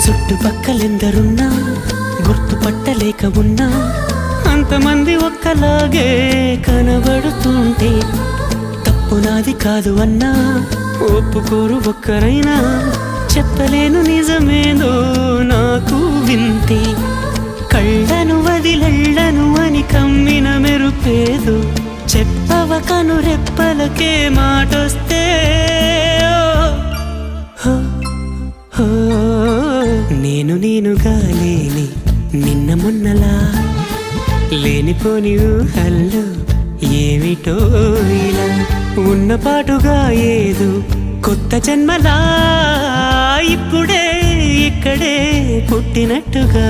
చుట్టుపక్కలెందరున్నా గుర్తుపట్టలేక ఉన్నా అంతమంది ఒక్కలాగే కనబడుతుంటే తప్పు నాది కాదు అన్నా ఒప్పుకోరు ఒక్కరైనా చెప్పలేను నిజమేదో నాకు వింతే కళ్ళను వదిలెళ్ళను అని కమ్మిన మెరుపేదో చెప్పవ కను రెప్పలకే మాటొస్తే నేనుగా లేని నిన్న మొన్నలా లేనిపోని ఊహల్లో ఏమిటో ఇలా ఉన్న పాటుగా ఏదో కొత్త జన్మలా ఇప్పుడే ఇక్కడే పుట్టినట్టుగా